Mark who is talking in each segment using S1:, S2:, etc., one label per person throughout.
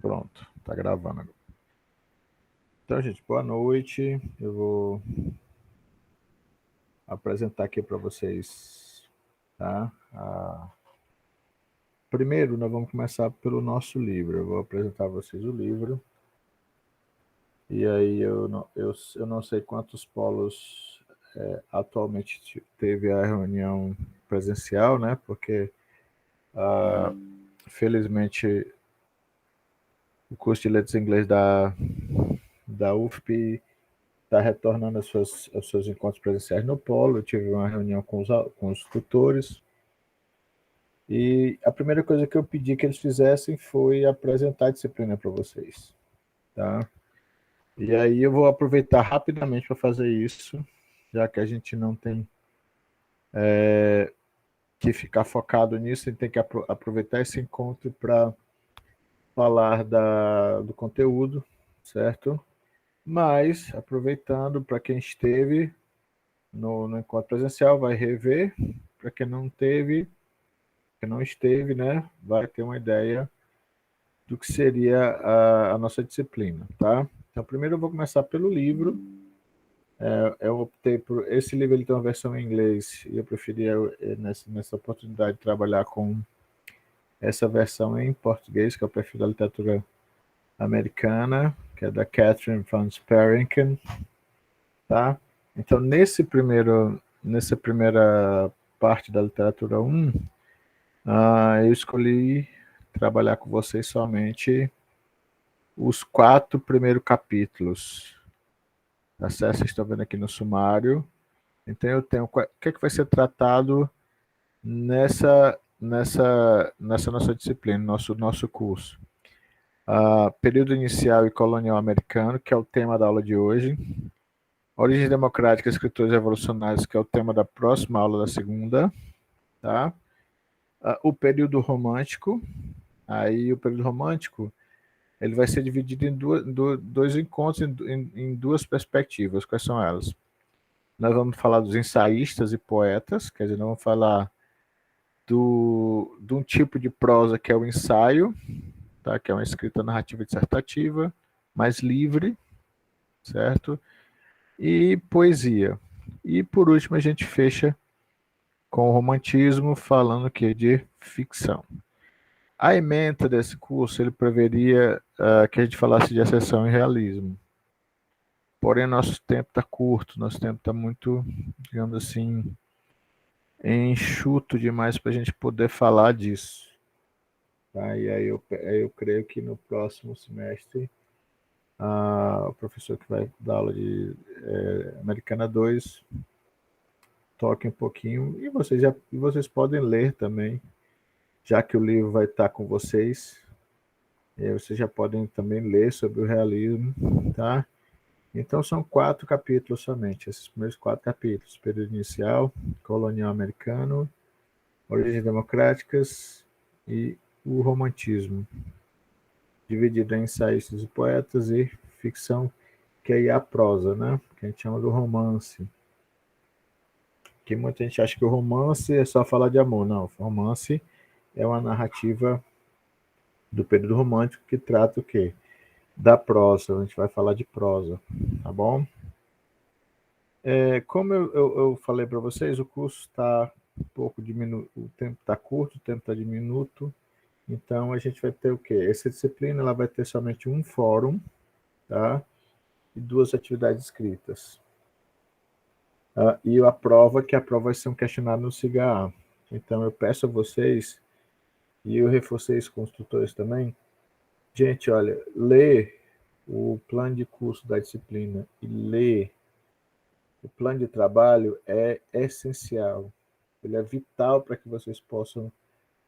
S1: Pronto, tá gravando agora. Então, gente, boa noite. Eu vou apresentar aqui para vocês, tá? Primeiro, nós vamos começar pelo nosso livro. Eu vou apresentar a vocês o livro. E aí eu não sei quantos polos atualmente teve a reunião presencial, né? Porque, felizmente, o curso de Letras em Inglês da UFP está retornando aos seus encontros presenciais no polo. Eu tive uma reunião com os tutores e a primeira coisa que eu pedi que eles fizessem foi apresentar a disciplina para vocês, tá? E aí eu vou aproveitar rapidamente para fazer isso, já que a gente não tem que ficar focado nisso, a gente tem que aproveitar esse encontro para falar do conteúdo, certo? Mas, aproveitando, para quem esteve no encontro presencial, vai rever. Para quem não esteve, né, vai ter uma ideia do que seria a nossa disciplina, tá? Então, primeiro eu vou começar pelo livro. Eu optei por esse livro, ele tem uma versão em inglês e eu preferia nessa oportunidade trabalhar com essa versão em português, que é o perfil da literatura americana, que é da Catherine van Sperrinken, tá? Então, nessa primeira parte da literatura 1, eu escolhi trabalhar com vocês somente os 4 primeiros capítulos, tá certo? Vocês estão vendo aqui no sumário. Então, eu tenho o que é que vai ser tratado nessa nossa disciplina, nosso curso. Período inicial e colonial americano, que é o tema da aula de hoje. Origem democrática, escritores revolucionários, que é o tema da próxima aula da segunda, tá? O período romântico, aí o período romântico, ele vai ser dividido em dois encontros, em duas perspectivas. Quais são elas? Nós vamos falar dos ensaístas e poetas, quer dizer, nós vamos falar de um tipo de prosa que é o ensaio, tá? Que é uma escrita narrativa dissertativa, mais livre, certo? E poesia. E por último a gente fecha com o romantismo, falando que de ficção. A ementa desse curso, ele preveria que a gente falasse de exceção e realismo. Porém, nosso tempo está curto, nosso tempo está muito, digamos assim, enxuto demais para a gente poder falar disso. Tá? E aí eu creio que no próximo semestre, o professor que vai dar aula de Americana 2 toque um pouquinho, e vocês podem ler também, já que o livro vai estar com vocês, vocês já podem também ler sobre o realismo, tá? Então são 4 capítulos somente, esses primeiros 4 capítulos: período inicial, colonial americano, origens democráticas e o romantismo, dividido em ensaístas e poetas e ficção, que aí é a prosa, né? Que a gente chama do romance. Que muita gente acha que o romance é só falar de amor. Não, o romance é uma narrativa do período romântico que trata o quê? Da prosa. A gente vai falar de prosa, tá bom? Como eu falei para vocês, o curso está um pouco diminuído, o tempo está curto, o tempo está diminuto. Então a gente vai ter o quê? Essa disciplina ela vai ter somente um fórum, tá? E 2 atividades escritas. E a prova, que a prova vai ser um questionário no SIGA. Então eu peço a vocês, e eu reforcei isso com os tutores também, gente, olha, ler o plano de curso da disciplina e ler o plano de trabalho é essencial. Ele é vital para que vocês possam,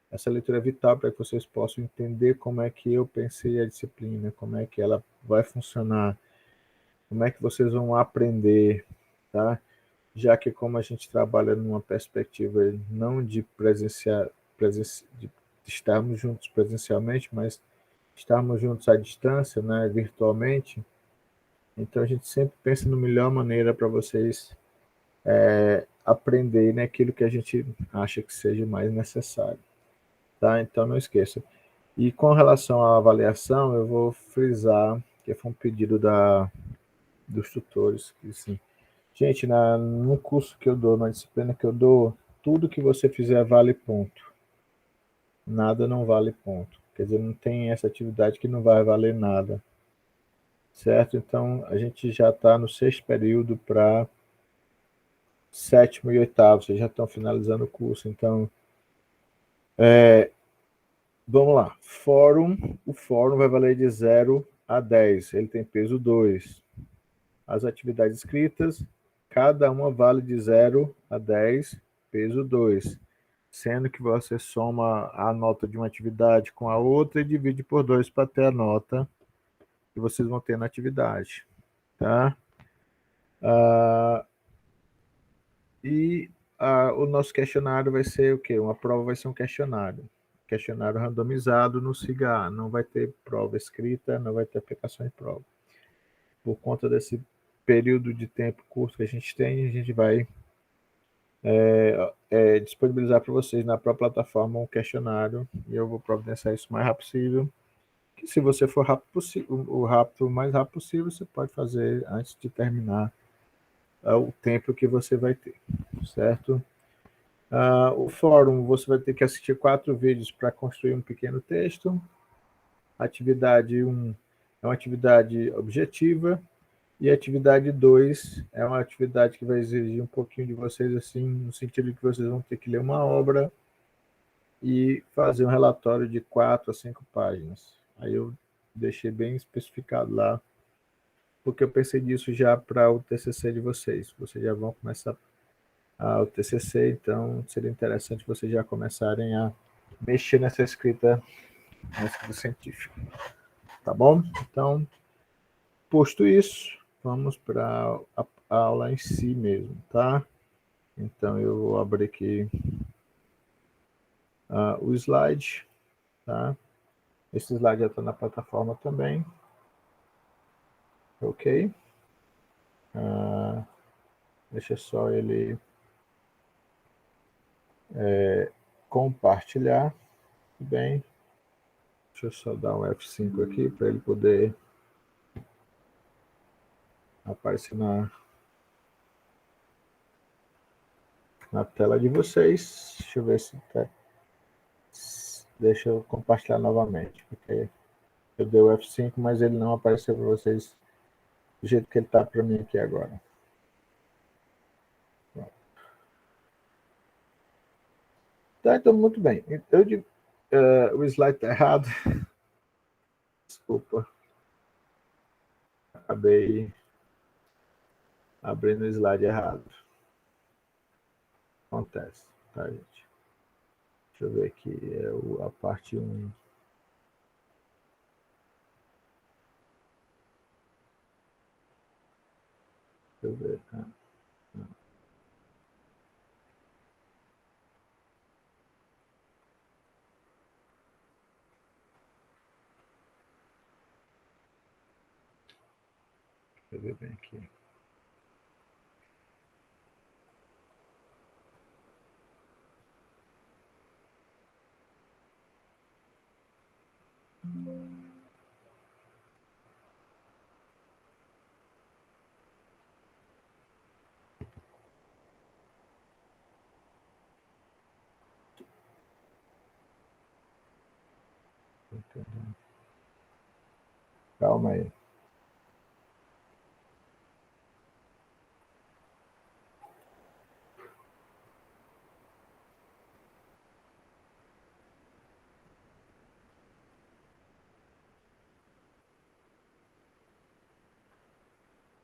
S1: essa leitura é vital para que vocês possam entender como é que eu pensei a disciplina, como é que ela vai funcionar, como é que vocês vão aprender, tá? Já que como a gente trabalha numa perspectiva não de de estarmos juntos presencialmente, mas estarmos juntos à distância, né, virtualmente, então a gente sempre pensa na melhor maneira para vocês aprenderem aquilo que a gente acha que seja mais necessário, tá? Então não esqueça. E com relação à avaliação, eu vou frisar, que foi um pedido dos tutores, que sim. Gente, no curso que eu dou, na disciplina que eu dou, tudo que você fizer vale ponto. Nada não vale ponto. Quer dizer, não tem essa atividade que não vai valer nada. Certo? Então, a gente já está no sexto período para sétimo e oitavo, vocês já estão finalizando o curso. Então, vamos lá. O fórum vai valer de 0 a 10. Ele tem peso 2. As atividades escritas, cada uma vale de 0 a 10, peso 2. Sendo que você soma a nota de uma atividade com a outra e divide por 2 para ter a nota que vocês vão ter na atividade. Tá? E o nosso questionário vai ser o quê? Uma prova vai ser um questionário. Questionário randomizado no SIGA. Não vai ter prova escrita, não vai ter aplicação de prova. Por conta desse período de tempo curto que a gente tem, a gente vai disponibilizar para vocês na própria plataforma um questionário e eu vou providenciar isso o mais rápido possível. Que se você for o mais rápido possível, você pode fazer antes de terminar o tempo que você vai ter, certo? O fórum, você vai ter que assistir 4 vídeos para construir um pequeno texto. Atividade 1 é uma atividade objetiva. E a atividade 2 é uma atividade que vai exigir um pouquinho de vocês, assim, no sentido de que vocês vão ter que ler uma obra e fazer um relatório de 4 a 5 páginas. Aí eu deixei bem especificado lá, porque eu pensei nisso já para o TCC de vocês. Vocês já vão começar o TCC, então seria interessante vocês já começarem a mexer nessa escrita científica. Tá bom? Então, posto isso, vamos para a aula em si mesmo, tá? Então, eu vou abrir aqui o slide, tá? Esse slide já está na plataforma também. Ok? Deixa só ele compartilhar. Bem, deixa eu só dar um F5 aqui para ele poder aparecer na tela de vocês. Deixa eu ver se tá. Deixa eu compartilhar novamente, porque eu dei o F5, mas ele não apareceu para vocês do jeito que ele está para mim aqui agora. Tá, então, muito bem. O slide está errado. Desculpa. Acabei abrindo o slide errado. Acontece, tá, gente? Deixa eu ver aqui. A parte 1. Deixa eu ver. Deixa eu ver bem aqui. Calma aí.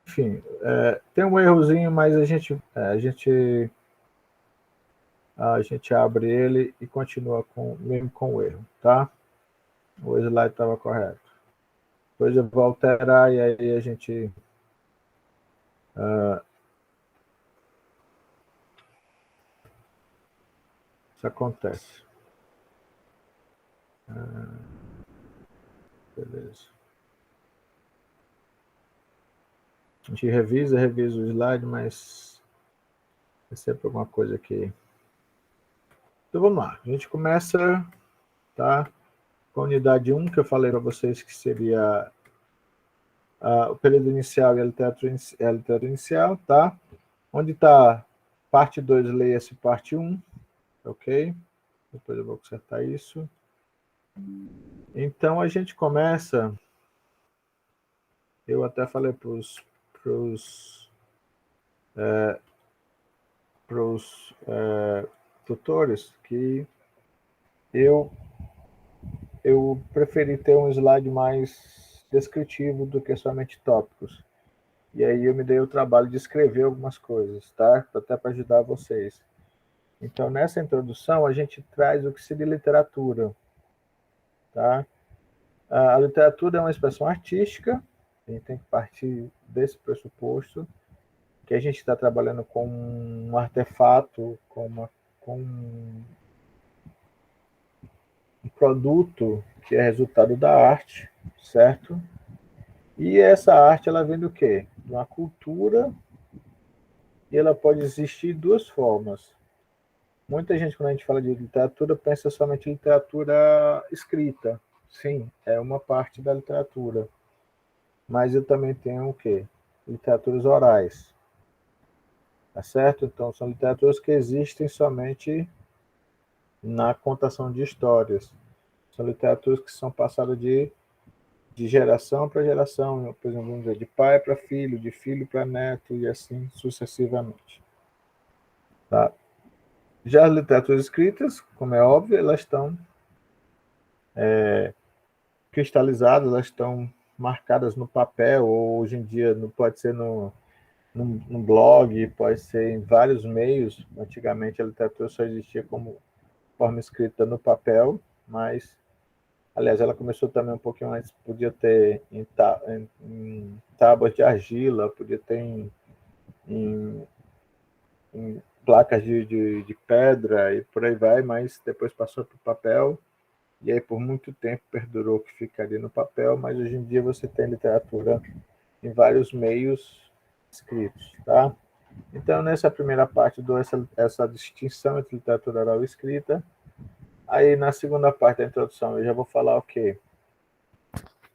S1: Enfim, tem um errozinho, mas a gente abre ele e continua mesmo com o erro, tá? O slide estava correto. Depois eu vou alterar e aí a gente isso acontece. Beleza. A gente revisa o slide, mas é sempre alguma coisa aqui. Então vamos lá. A gente começa, tá? com a unidade 1, que eu falei para vocês que seria o período inicial e a literatura inicial, tá? Onde está parte 2, leia-se parte 1, ok? Depois eu vou consertar isso. Então, a gente começa... Eu até falei para os tutores que eu preferi ter um slide mais descritivo do que somente tópicos. E aí eu me dei o trabalho de escrever algumas coisas, tá? Até para ajudar vocês. Então, nessa introdução, a gente traz o que seria literatura, tá? A literatura é uma expressão artística, a gente tem que partir desse pressuposto, que a gente está trabalhando com um artefato, com um produto que é resultado da arte, certo? E essa arte, ela vem do quê? De uma cultura, e ela pode existir de duas formas. Muita gente, quando a gente fala de literatura, pensa somente em literatura escrita. Sim, é uma parte da literatura. Mas eu também tenho o quê? Literaturas orais. Tá certo? Então, são literaturas que existem somente na contação de histórias. São literaturas que são passadas de geração para geração, por exemplo, vamos dizer, de pai para filho, de filho para neto e assim sucessivamente. Tá? Já as literaturas escritas, como é óbvio, elas estão cristalizadas, elas estão marcadas no papel, ou hoje em dia pode ser no blog, pode ser em vários meios. Antigamente a literatura só existia como forma escrita no papel, mas, aliás, ela começou também um pouquinho antes, podia ter em tábuas de argila, podia ter em placas de pedra e por aí vai, mas depois passou para o papel, e aí por muito tempo perdurou que ficaria no papel, mas hoje em dia você tem literatura em vários meios escritos, tá? Então, nessa primeira parte, dou essa distinção entre literatura oral e escrita. Aí, na segunda parte da introdução, eu já vou falar o quê?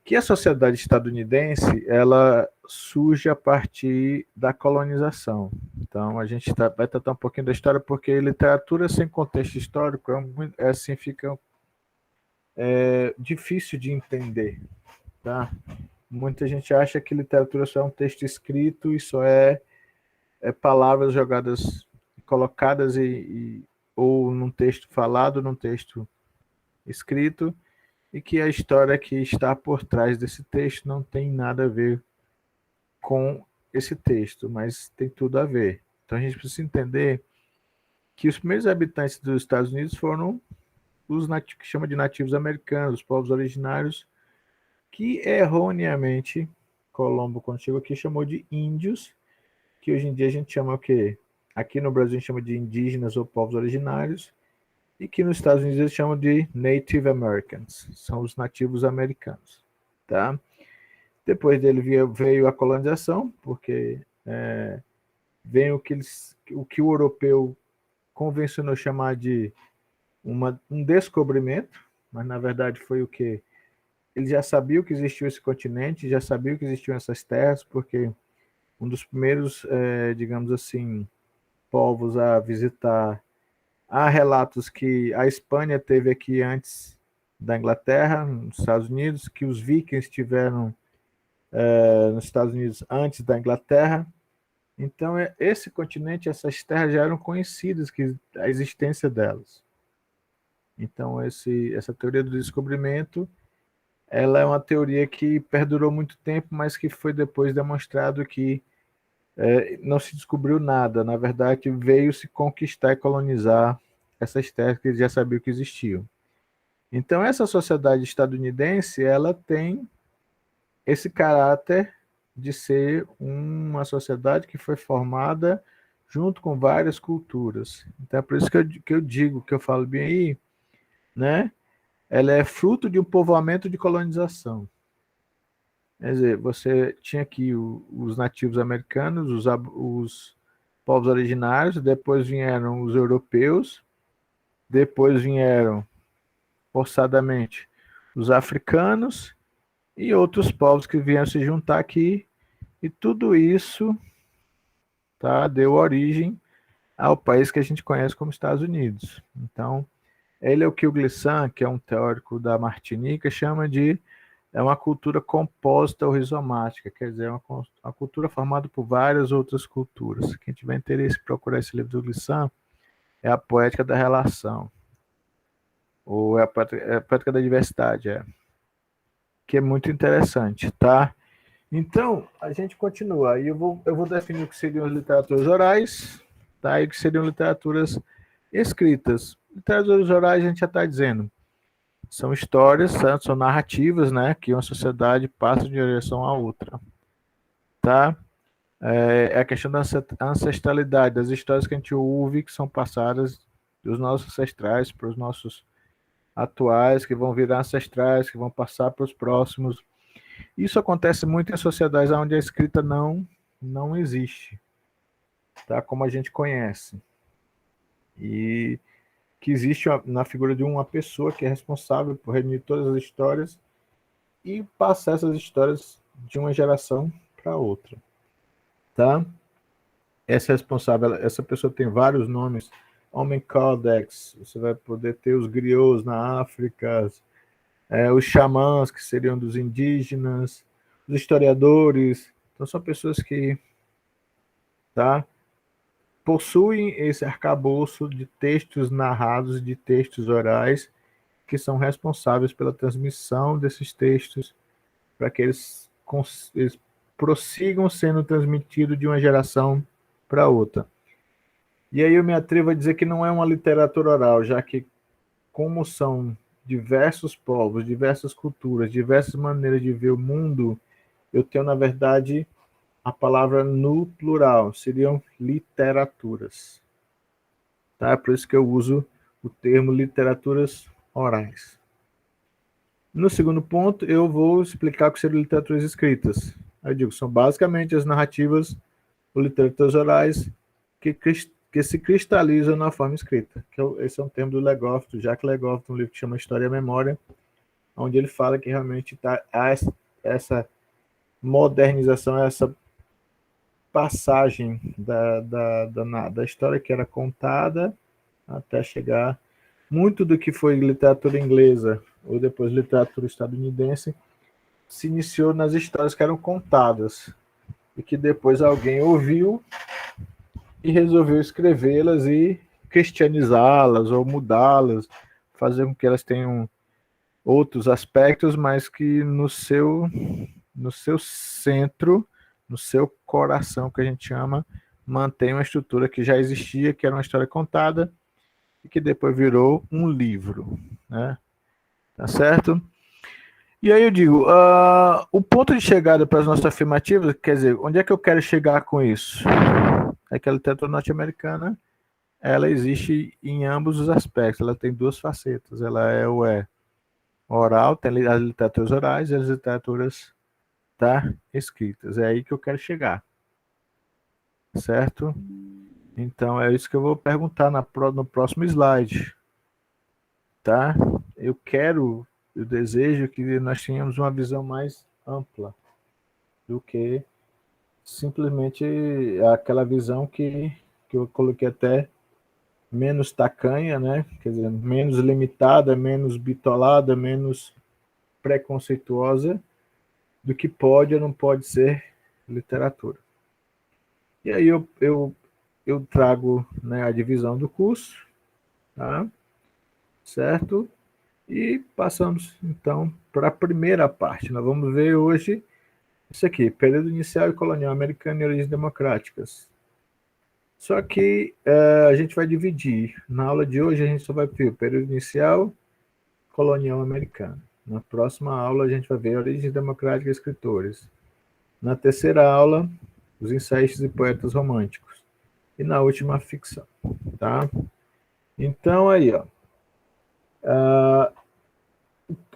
S1: Que a sociedade estadunidense, ela surge a partir da colonização. Então, a gente vai tratar um pouquinho da história, porque literatura sem contexto histórico assim, fica difícil de entender, tá? Muita gente acha que literatura só é um texto escrito e só é palavras jogadas, colocadas ou num texto falado, num texto escrito, e que a história que está por trás desse texto não tem nada a ver com esse texto, mas tem tudo a ver. Então a gente precisa entender que os primeiros habitantes dos Estados Unidos foram os nativos, que chama de nativos americanos, os povos originários, que erroneamente Colombo, quando chegou aqui, chamou de índios, que hoje em dia a gente chama o quê? Aqui no Brasil a gente chama de indígenas ou povos originários, e que nos Estados Unidos eles chamam de Native Americans, são os nativos americanos, tá? Depois dele veio a colonização, porque vem o que o europeu convencionou chamar de um descobrimento, mas na verdade foi o que ele já sabia que existiu esse continente, já sabia que existiam essas terras, porque um dos primeiros, digamos assim, povos a visitar. Há relatos que a Espanha teve aqui antes da Inglaterra, nos Estados Unidos, que os vikings tiveram nos Estados Unidos antes da Inglaterra. Então, esse continente, essas terras já eram conhecidas, que a existência delas. Então, essa teoria do descobrimento, ela é uma teoria que perdurou muito tempo, mas que foi depois demonstrado que não se descobriu nada. Na verdade, veio se conquistar e colonizar essas terras que eles já sabiam que existiam. Então, essa sociedade estadunidense, ela tem esse caráter de ser uma sociedade que foi formada junto com várias culturas. Então, é por isso que eu digo, que eu falo bem aí, né? Ela é fruto de um povoamento de colonização. Quer dizer, você tinha aqui os nativos americanos, os povos originários, depois vieram os europeus, depois vieram, forçadamente, os africanos e outros povos que vieram se juntar aqui, e tudo isso, tá, deu origem ao país que a gente conhece como Estados Unidos. Então, ele é o que o Glissant, que é um teórico da Martinica, chama de uma cultura composta ou rizomática, quer dizer, uma cultura formada por várias outras culturas. Quem tiver interesse em procurar esse livro do Glissant, é a Poética da Relação, ou é a Poética da Diversidade, que é muito interessante, tá? Então, a gente continua. Aí eu vou definir o que seriam as literaturas orais, tá? E o que seriam literaturas escritas. Literaturas orais, a gente já está dizendo, são histórias, certo? São narrativas, né? Que uma sociedade passa de uma direção a outra, tá? É a questão da ancestralidade, das histórias que a gente ouve, que são passadas dos nossos ancestrais para os nossos atuais, que vão virar ancestrais, que vão passar para os próximos. Isso acontece muito em sociedades onde a escrita não existe, tá? Como a gente conhece. E que existe na figura de uma pessoa que é responsável por reunir todas as histórias e passar essas histórias de uma geração para outra, tá? Essa responsável, essa pessoa tem vários nomes. Homem Codex, você vai poder ter os griots na África, os xamãs, que seriam dos indígenas, os historiadores. Então, são pessoas que, tá, possuem esse arcabouço de textos narrados, de textos orais, que são responsáveis pela transmissão desses textos, para que eles prossigam sendo transmitidos de uma geração para outra. E aí eu me atrevo a dizer que não é uma literatura oral, já que, como são diversos povos, diversas culturas, diversas maneiras de ver o mundo, eu tenho, na verdade, a palavra no plural, seriam literaturas. Tá? Por isso que eu uso o termo literaturas orais. No segundo ponto, eu vou explicar o que seriam literaturas escritas. Eu digo, são basicamente as narrativas ou literaturas orais que se cristalizam na forma escrita. Esse é um termo do Legoff, do Jacques Legoff, um livro que chama História e Memória, onde ele fala que realmente há essa modernização, essa passagem da história que era contada até chegar. Muito do que foi literatura inglesa ou depois literatura estadunidense se iniciou nas histórias que eram contadas e que depois alguém ouviu e resolveu escrevê-las e cristianizá-las ou mudá-las, fazer com que elas tenham outros aspectos, mas que no seu centro, no seu coração, que a gente chama, mantém uma estrutura que já existia, que era uma história contada e que depois virou um livro, né? Tá certo? E aí eu digo, o ponto de chegada para as nossas afirmativas, quer dizer, onde é que eu quero chegar com isso? É que a literatura norte-americana, ela existe em ambos os aspectos, ela tem duas facetas, ela é oral, tem as literaturas orais e as literaturas, tá, escritas, é aí que eu quero chegar, certo? Então é isso que eu vou perguntar no próximo slide, tá? Eu desejo que nós tenhamos uma visão mais ampla do que simplesmente aquela visão que eu coloquei até menos tacanha, né? Quer dizer, menos limitada, menos bitolada, menos preconceituosa do que pode ou não pode ser literatura. E aí eu trago, né, a divisão do curso, tá? Certo? E passamos então para a primeira parte. Nós vamos ver hoje isso aqui, período inicial e colonial americano e origens democráticas. Só que a gente vai dividir. Na aula de hoje a gente só vai ver o período inicial, colonial americano. Na próxima aula a gente vai ver origens democráticas e escritores. Na terceira aula, os ensaios e poetas românticos. E na última, a ficção. Tá? Então, aí, ó.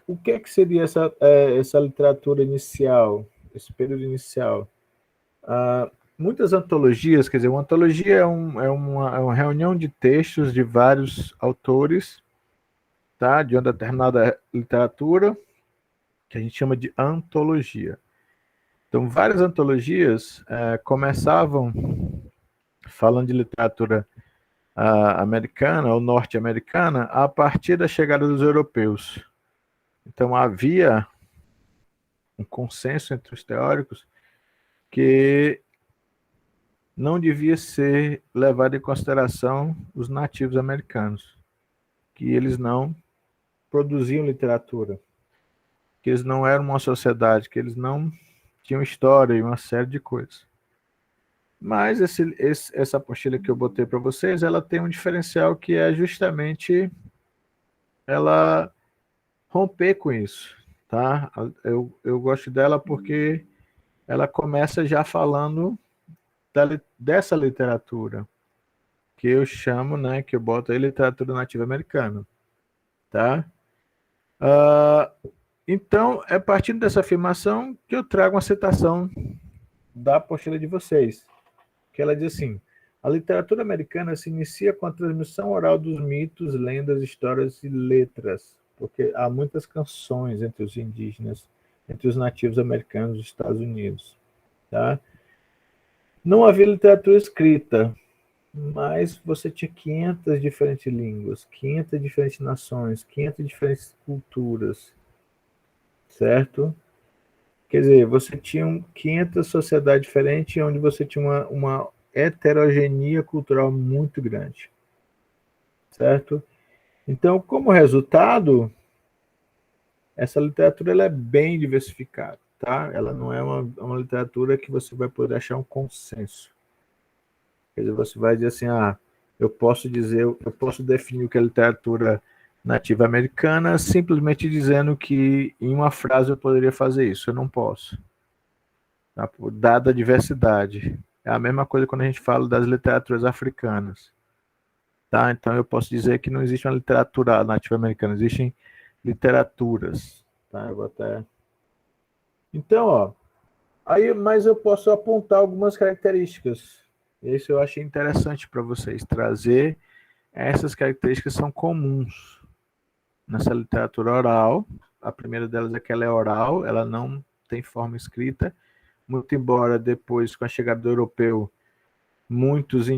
S1: O que é que seria essa literatura inicial, esse período inicial? Muitas antologias, quer dizer, uma antologia é uma reunião de textos de vários autores, tá? De uma determinada literatura, que a gente chama de antologia. Então, várias antologias começavam falando de literatura americana ou norte-americana a partir da chegada dos europeus. Então, havia um consenso entre os teóricos que não devia ser levado em consideração os nativos americanos, que eles não produziam literatura, que eles não eram uma sociedade, que eles não tinham história e uma série de coisas. Mas essa apostila que eu botei para vocês, ela tem um diferencial que é justamente ela romper com isso, tá? Eu gosto dela porque ela começa já falando dessa literatura, que eu chamo, né, que eu boto aí literatura nativa americana, tá? Então, é partindo dessa afirmação que eu trago uma citação da apostila de vocês, que ela diz assim: a literatura americana se inicia com a transmissão oral dos mitos, lendas, histórias e letras, porque há muitas canções entre os indígenas, entre os nativos americanos dos Estados Unidos, tá? Não havia literatura escrita, mas você tinha 500 diferentes línguas, 500 diferentes nações, 500 diferentes culturas, certo? Quer dizer, você tinha 500 sociedades diferentes, onde você tinha uma heterogeneia cultural muito grande, certo? Então, como resultado, essa literatura ela é bem diversificada, tá? Ela não é uma literatura que você vai poder achar um consenso. Quer dizer, você vai dizer assim, eu posso definir o que é literatura nativa americana simplesmente dizendo que em uma frase eu poderia fazer isso. Eu não posso. Tá? Dada a diversidade. É a mesma coisa quando a gente fala das literaturas africanas. Tá? Então eu posso dizer que não existe uma literatura nativa americana, existem literaturas. Tá? Eu vou até... Então, mas eu posso apontar algumas características. Isso eu achei interessante para vocês trazer. Essas características são comuns nessa literatura oral. A primeira delas é que ela é oral, ela não tem forma escrita, muito embora depois, com a chegada do europeu, muitos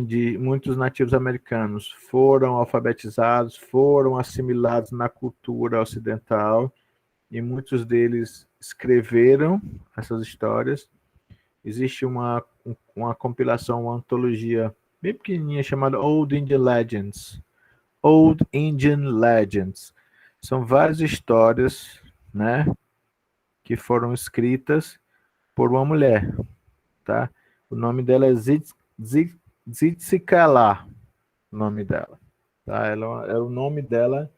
S1: nativos americanos foram alfabetizados, foram assimilados na cultura ocidental, e muitos deles escreveram essas histórias. Existe uma compilação, uma antologia bem pequenininha chamada Old Indian Legends. Old Indian Legends. São várias histórias, né, que foram escritas por uma mulher, tá? O nome dela é Zitsikala, o nome dela, tá? O nome dela,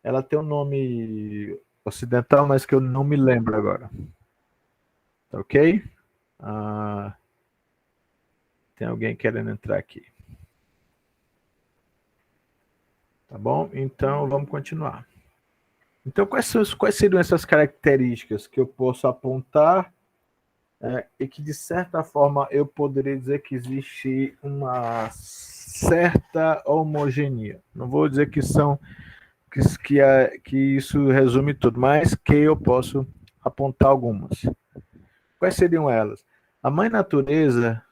S1: ela tem um nome ocidental, mas que eu não me lembro agora, tá ok? Tem alguém querendo entrar aqui. Tá bom? Então, vamos continuar. Então, quais seriam essas características que eu posso apontar e que, de certa forma, eu poderia dizer que existe uma certa homogeneia? Não vou dizer que que isso resume tudo, mas que eu posso apontar algumas. Quais seriam elas? A mãe natureza,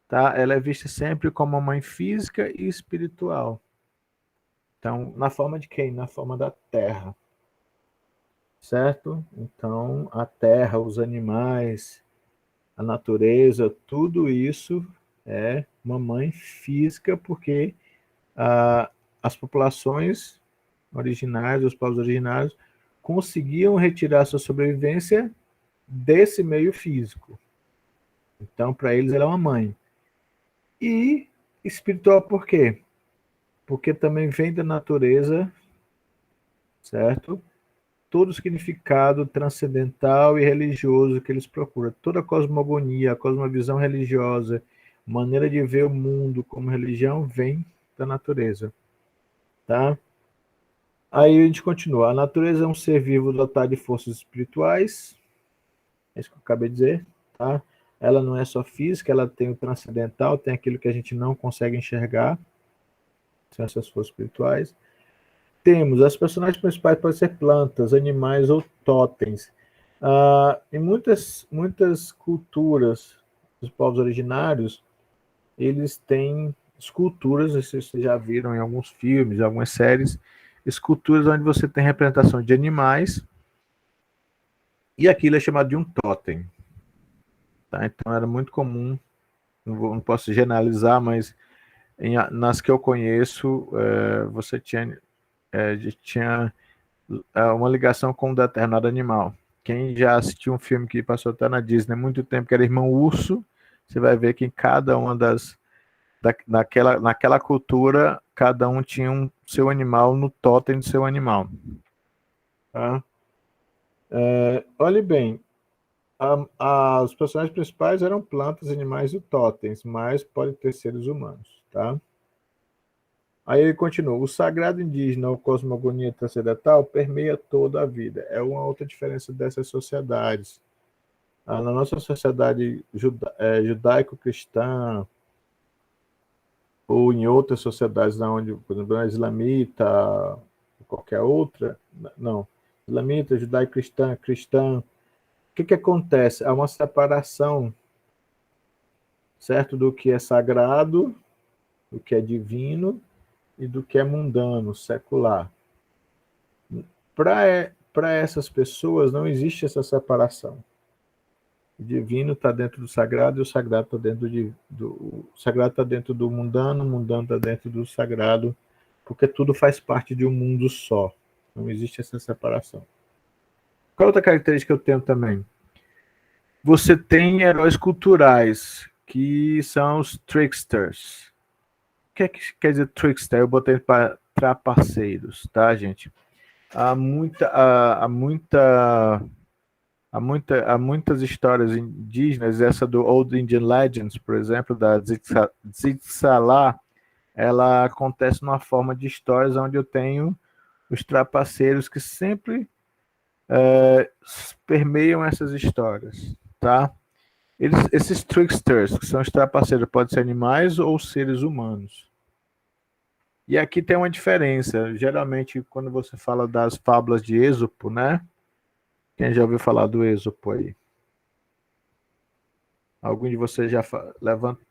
S1: tá? Ela é vista sempre como uma mãe física e espiritual. Então, na forma de quem? Na forma da terra. Certo? Então, a terra, os animais, a natureza, tudo isso é uma mãe física, porque as populações originárias, os povos originários, conseguiam retirar sua sobrevivência desse meio físico. Então, para eles, ela é uma mãe. E espiritual por quê? Porque também vem da natureza, certo? Todo o significado transcendental e religioso que eles procuram. Toda a cosmogonia, a cosmovisão religiosa, maneira de ver o mundo como religião vem da natureza. Tá? Aí a gente continua. A natureza é um ser vivo dotado de forças espirituais. É isso que eu acabei de dizer. Tá? Ela não é só física, ela tem o transcendental, tem aquilo que a gente não consegue enxergar. São essas forças espirituais. Temos, as personagens principais podem ser plantas, animais ou totens. Em muitas culturas dos povos originários, eles têm esculturas, vocês já viram em alguns filmes, em algumas séries, esculturas onde você tem representação de animais, e aquilo é chamado de um totem. Tá? Então era muito comum, não posso generalizar, mas nas que eu conheço, você tinha uma ligação com um determinado animal. Quem já assistiu um filme que passou até na Disney há muito tempo, que era Irmão Urso, você vai ver que em cada uma naquela cultura, cada um tinha seu animal no totem do seu animal. Tá? Olhe bem, os personagens principais eram plantas, animais e totens, mas pode ter seres humanos. Tá? Aí ele continua: o sagrado indígena ou cosmogonia transcendental permeia toda a vida. É uma outra diferença dessas sociedades. Na nossa sociedade judaico-cristã, ou em outras sociedades, onde, por exemplo, a islamita, qualquer outra, não, islamita, judaico-cristã, cristã, o que acontece? Há uma separação, certo, do que é sagrado, do que é divino e do que é mundano, secular. Para essas pessoas não existe essa separação. O divino está dentro do sagrado e o sagrado está dentro do mundano, o mundano está dentro do sagrado, porque tudo faz parte de um mundo só. Não existe essa separação. Qual outra característica eu tenho também? Você tem heróis culturais, que são os tricksters. O que quer dizer trickster? Eu botei para trapaceiros, tá, gente? Há muitas histórias indígenas, essa do Old Indian Legends, por exemplo, da Zitsala, ela acontece numa forma de histórias onde eu tenho os trapaceiros que sempre permeiam essas histórias, tá? Esses tricksters, que são os trapaceiros, podem ser animais ou seres humanos. E aqui tem uma diferença. Geralmente, quando você fala das fábulas de Êxopo, né? Quem já ouviu falar do Êxopo aí? Algum de vocês já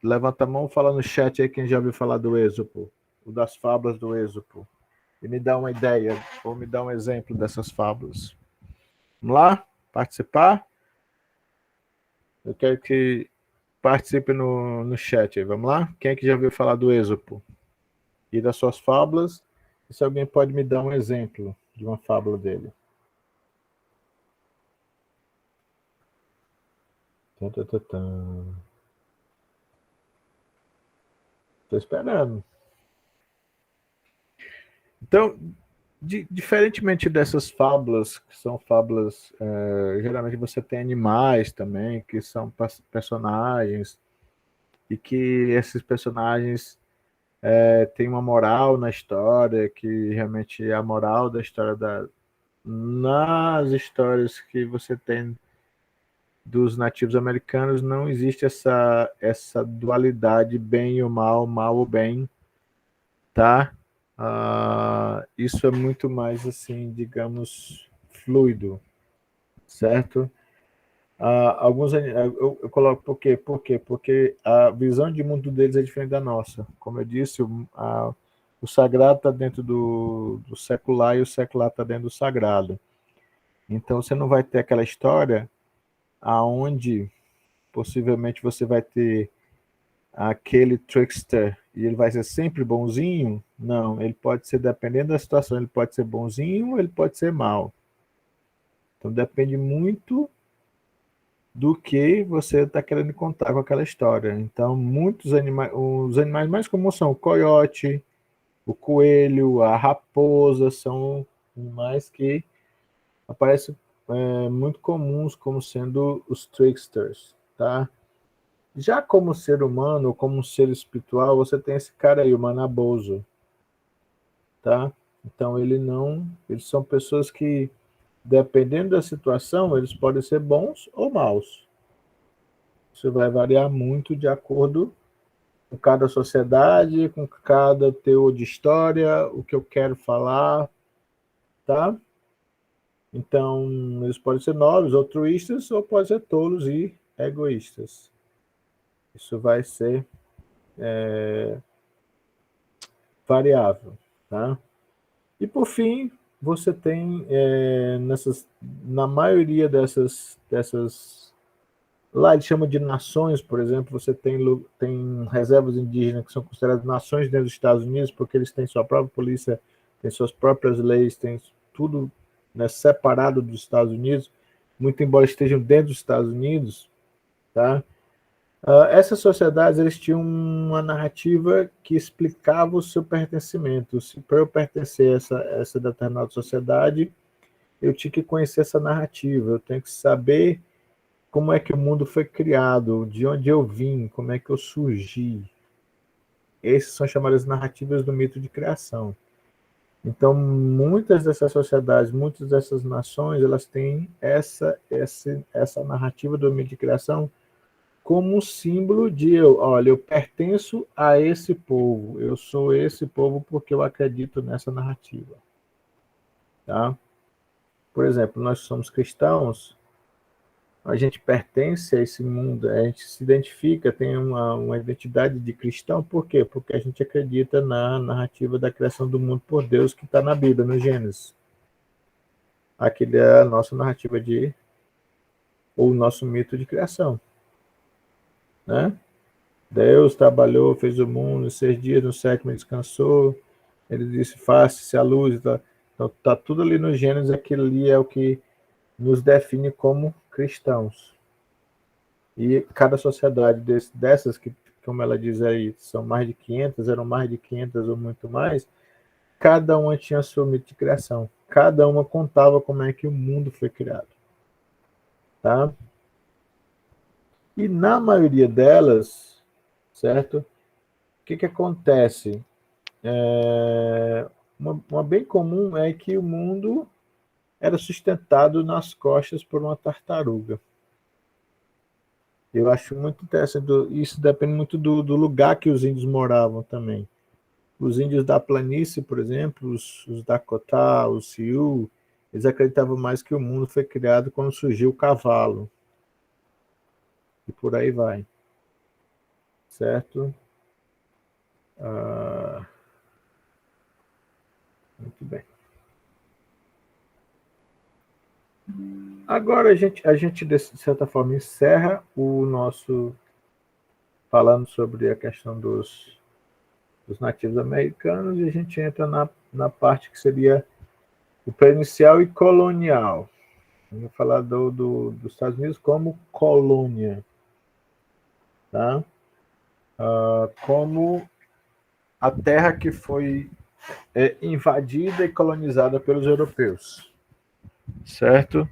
S1: levanta a mão, fala no chat aí quem já ouviu falar do Êxopo, o das fábulas do Êxopo. E me dá uma ideia, ou me dá um exemplo dessas fábulas. Vamos lá? Participar? Eu quero que participe no chat aí. Vamos lá? Quem é que já ouviu falar do Êxopo? E das suas fábulas? E se alguém pode me dar um exemplo de uma fábula dele? Estou esperando. Então, diferentemente dessas fábulas, que são fábulas, geralmente você tem animais também, que são personagens, e que esses personagens têm uma moral na história, que realmente é a moral da história nas histórias que você tem dos nativos americanos, não existe essa dualidade bem ou mal ou bem, tá? Isso é muito mais assim, digamos, fluido, certo? Eu coloco por quê? Por quê? Porque a visão de mundo deles é diferente da nossa. Como eu disse, o sagrado está dentro do secular e o secular está dentro do sagrado. Então você não vai ter aquela história aonde possivelmente você vai ter aquele trickster e ele vai ser sempre bonzinho? Não, ele pode ser, dependendo da situação, ele pode ser bonzinho ou ele pode ser mal. Então depende muito do que você está querendo contar com aquela história. Então, os animais mais comuns são o coiote, o coelho, a raposa, são animais que aparecem muito comuns como sendo os tricksters, tá? Já como ser humano, como um ser espiritual, você tem esse cara aí, o Manaboso, tá? Então eles são pessoas que, dependendo da situação, eles podem ser bons ou maus. Isso vai variar muito de acordo com cada sociedade, com cada teor de história, o que eu quero falar, tá? Então, eles podem ser nobres, altruístas, ou podem ser tolos e egoístas. Isso vai ser variável, tá? E por fim, você tem na maioria dessas lá eles chamam de nações, por exemplo, você tem reservas indígenas que são consideradas nações dentro dos Estados Unidos, porque eles têm sua própria polícia, têm suas próprias leis, têm tudo, né, separado dos Estados Unidos, muito embora estejam dentro dos Estados Unidos, tá? Essas sociedades eles tinham uma narrativa que explicava o seu pertencimento. Se para eu pertencer a essa determinada sociedade, eu tinha que conhecer essa narrativa, eu tenho que saber como é que o mundo foi criado, de onde eu vim, como é que eu surgi. Essas são chamadas narrativas do mito de criação. Então, muitas dessas sociedades, muitas dessas nações, elas têm essa narrativa do mito de criação como um símbolo de olha, eu pertenço a esse povo, eu sou esse povo porque eu acredito nessa narrativa. Tá? Por exemplo, nós somos cristãos, a gente pertence a esse mundo, a gente se identifica, tem uma identidade de cristão, por quê? Porque a gente acredita na narrativa da criação do mundo por Deus que está na Bíblia, no Gênesis. Aquele é a nossa narrativa ou o nosso mito de criação. Né? Deus trabalhou, fez o mundo em 6 dias, no sétimo ele descansou, ele disse, faça-se a luz. Então, está tudo ali no Gênesis, aquilo ali é o que nos define como cristãos. E cada sociedade dessas, que, como ela diz aí, são mais de 500, eram mais de 500 ou muito mais, cada uma tinha seu mito de criação. Cada uma contava como é que o mundo foi criado. Tá? E na maioria delas, certo? O que acontece? Uma bem comum é que o mundo era sustentado nas costas por uma tartaruga. Eu acho muito interessante, isso depende muito do lugar que os índios moravam também. Os índios da planície, por exemplo, os Dakotá, os Sioux, eles acreditavam mais que o mundo foi criado quando surgiu o cavalo. E por aí vai. Certo? Muito bem. Agora a gente, de certa forma, encerra o nosso falando sobre a questão dos nativos americanos e a gente entra na parte que seria o pré-inicial e colonial. Vamos falar dos Estados Unidos como colônia. Tá? Como a terra que foi invadida e colonizada pelos europeus. Certo?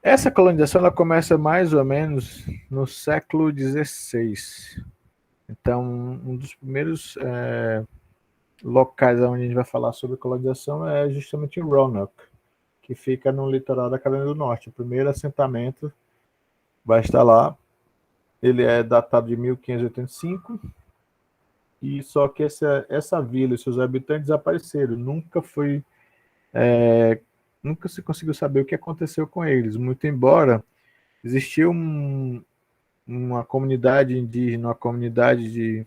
S1: Essa colonização ela começa mais ou menos no século XVI. Então, um dos primeiros locais onde a gente vai falar sobre colonização é justamente em Roanoke, que fica no litoral da Carolina do Norte. O primeiro assentamento vai estar lá. Ele é datado de 1585, e só que essa vila e seus habitantes desapareceram. Nunca se conseguiu saber o que aconteceu com eles, muito embora existia uma comunidade indígena, uma comunidade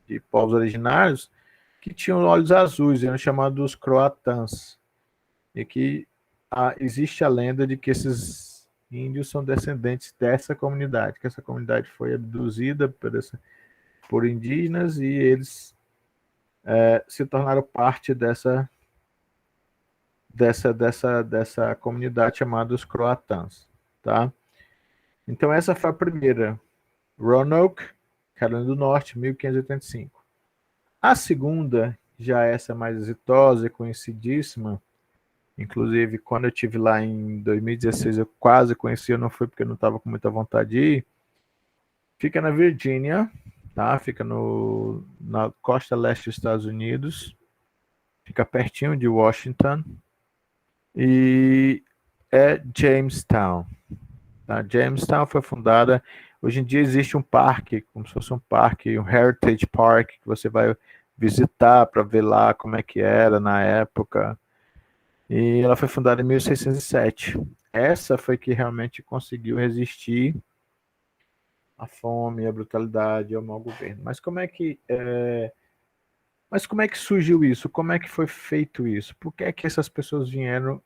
S1: de povos originários que tinham olhos azuis, eram chamados croatãs, e que existe a lenda de que esses índios são descendentes dessa comunidade, que essa comunidade foi abduzida por indígenas e eles se tornaram parte dessa comunidade chamada os croatãs, tá? Então essa foi a primeira, Roanoke, Carolina do Norte, 1585. A segunda, já essa mais exitosa e conhecidíssima, inclusive quando eu estive lá em 2016 eu quase conheci, eu não fui porque eu não estava com muita vontade de ir, fica na Virgínia, tá? Fica na costa leste dos Estados Unidos, fica pertinho de Washington, e é Jamestown. Tá? Jamestown foi fundada, hoje em dia existe um parque, como se fosse um parque, um Heritage Park, que você vai visitar para ver lá como é que era na época. E ela foi fundada em 1607. Essa foi que realmente conseguiu resistir à fome, à brutalidade, ao mau governo. Mas como é que surgiu isso? Como é que foi feito isso? Por que é que essas pessoas vieram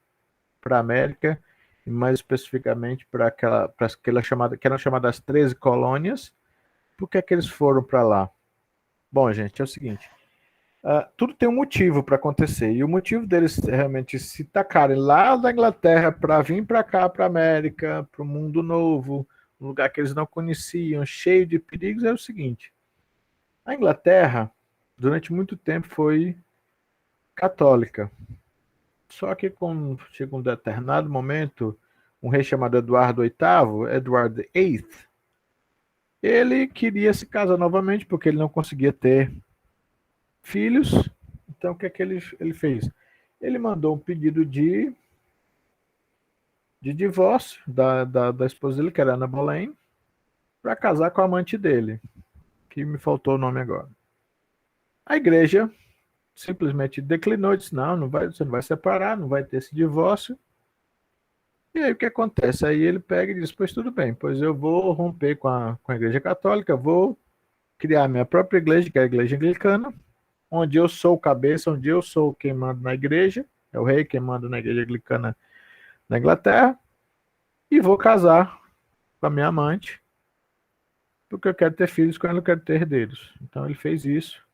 S1: para a América, e mais especificamente para aquela chamada, que eram chamadas 13 colônias? Por que é que eles foram para lá? Bom, gente, é o seguinte, tudo tem um motivo para acontecer, e o motivo deles realmente se tacarem lá da Inglaterra para vir para cá, para a América, para o mundo novo, um lugar que eles não conheciam, cheio de perigos, é o seguinte: a Inglaterra, durante muito tempo, foi católica. Só que quando chega um determinado momento, um rei chamado Eduardo VIII, Edward VIII, ele queria se casar novamente porque ele não conseguia ter filhos. Então, o que é que ele fez? Ele mandou um pedido de divórcio da esposa dele, que era Ana Boleyn, para casar com a amante dele, que me faltou o nome agora. A igreja simplesmente declinou, disse: não, não vai, você não vai separar, não vai ter esse divórcio. E aí o que acontece? Aí ele pega e diz: pois tudo bem, pois eu vou romper com a igreja católica, vou criar minha própria igreja, que é a igreja anglicana, onde eu sou o cabeça, onde eu sou quem manda na igreja, é o rei quem manda na igreja anglicana na Inglaterra, e vou casar com a minha amante, porque eu quero ter filhos com ela, eu quero ter herdeiros. Então ele fez isso,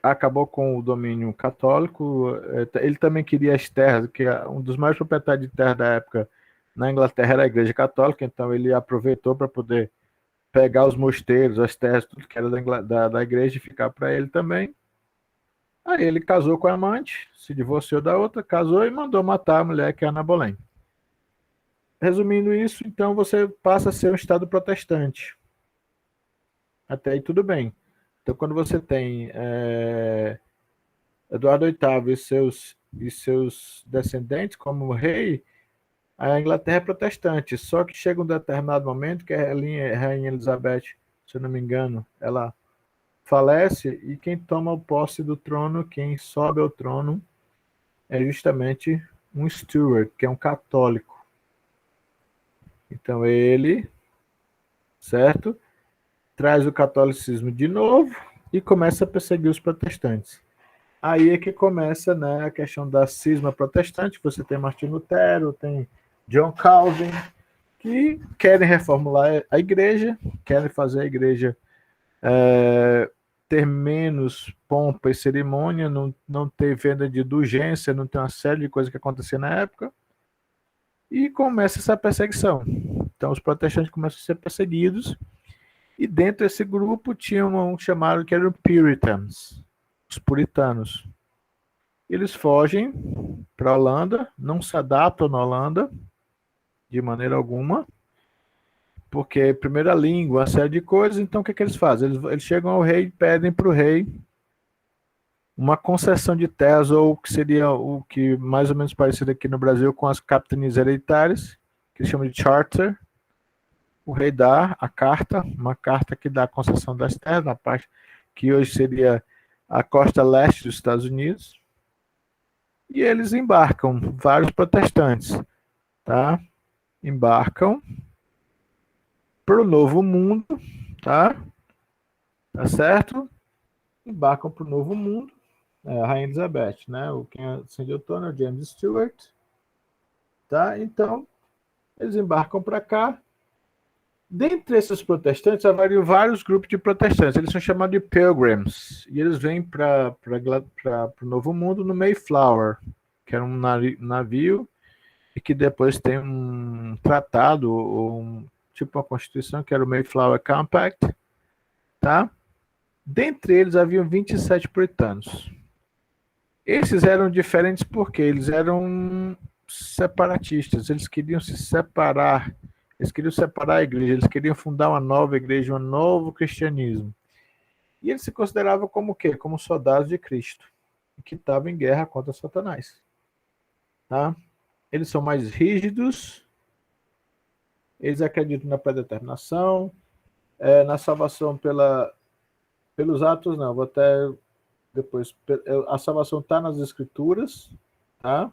S1: acabou com o domínio católico. Ele também queria as terras, que um dos maiores proprietários de terra da época na Inglaterra era a igreja católica, então ele aproveitou para poder pegar os mosteiros, as terras, tudo que era da igreja e ficar para ele também. Aí ele casou com a amante, se divorciou da outra, casou e mandou matar a mulher, que é a Ana Boleyn. Resumindo isso, então você passa a ser um estado protestante. Até aí tudo bem. Então quando você tem Eduardo VIII e seus descendentes como rei, a Inglaterra é protestante. Só que chega um determinado momento que a Rainha Elizabeth, se eu não me engano, ela falece, e quem toma o posse do trono, quem sobe ao trono, é justamente um Stuart, que é um católico. Então ele, certo, traz o catolicismo de novo e começa a perseguir os protestantes. Aí é que começa, né, a questão da cisma protestante. Você tem Martin Lutero, tem John Calvin, que querem reformular a igreja, querem fazer a igreja ter menos pompa e cerimônia, não ter venda de indulgência, não ter uma série de coisas que acontecia na época, e começa essa perseguição. Então os protestantes começam a ser perseguidos, e dentro desse grupo tinha um chamado que eram Puritans, os puritanos. Eles fogem para a Holanda, não se adaptam na Holanda de maneira alguma, porque primeira língua, uma série de coisas. Então o que eles fazem? Eles chegam ao rei e pedem para o rei uma concessão de terras, ou o que seria o que mais ou menos parecido aqui no Brasil com as capitanias hereditárias, que eles chamam de charter. O rei dá a carta, uma carta que dá a concessão das terras, na parte que hoje seria a costa leste dos Estados Unidos, e eles embarcam, vários protestantes, tá? Embarcam para o Novo Mundo, tá? Tá certo? Embarcam para o Novo Mundo, a Rainha Elizabeth, né? Quem acendeu o trono é o James Stewart, tá? Então, eles embarcam para cá. Dentre esses protestantes, havia vários grupos de protestantes. Eles são chamados de Pilgrims. E eles vêm para o Novo Mundo no Mayflower, que era um navio, e que depois tem um tratado, ou tipo uma constituição, que era o Mayflower Compact. Tá? Dentre eles, haviam 27 puritanos. Esses eram diferentes porque eles eram separatistas. Eles queriam se separar. Eles queriam separar a igreja, eles queriam fundar uma nova igreja, um novo cristianismo. E eles se consideravam como o quê? Como soldados de Cristo, que estavam em guerra contra Satanás. Tá? Eles são mais rígidos, eles acreditam na predeterminação, na salvação pelos atos, não, vou até depois a salvação está nas Escrituras, tá?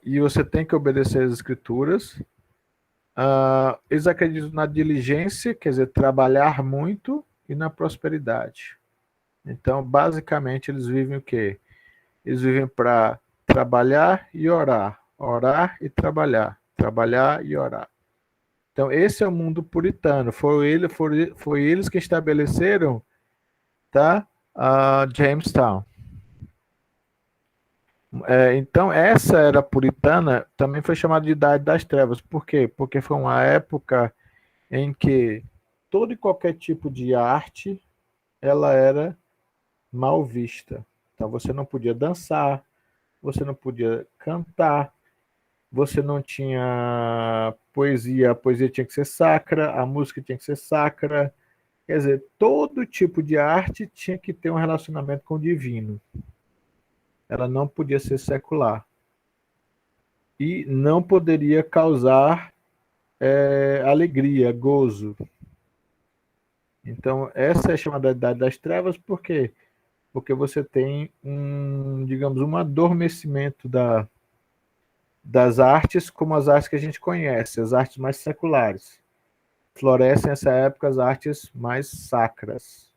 S1: E você tem que obedecer às Escrituras. Eles acreditam na diligência, quer dizer, trabalhar muito, e na prosperidade. Então, basicamente, eles vivem o quê? Eles vivem para trabalhar e orar, orar e trabalhar e orar. Então, esse é o mundo puritano. Foi eles que estabeleceram, tá? Jamestown. Então, essa era puritana, também foi chamada de Idade das Trevas. Por quê? Porque foi uma época em que todo e qualquer tipo de arte, ela era mal vista. Então, você não podia dançar, você não podia cantar, você não tinha poesia, a poesia tinha que ser sacra, a música tinha que ser sacra. Quer dizer, todo tipo de arte tinha que ter um relacionamento com o divino. Ela não podia ser secular. E não poderia causar alegria, gozo. Então, essa é chamada Idade das Trevas, por quê? Porque você tem digamos, um adormecimento das artes, como as artes que a gente conhece, as artes mais seculares. Florescem nessa época as artes mais sacras.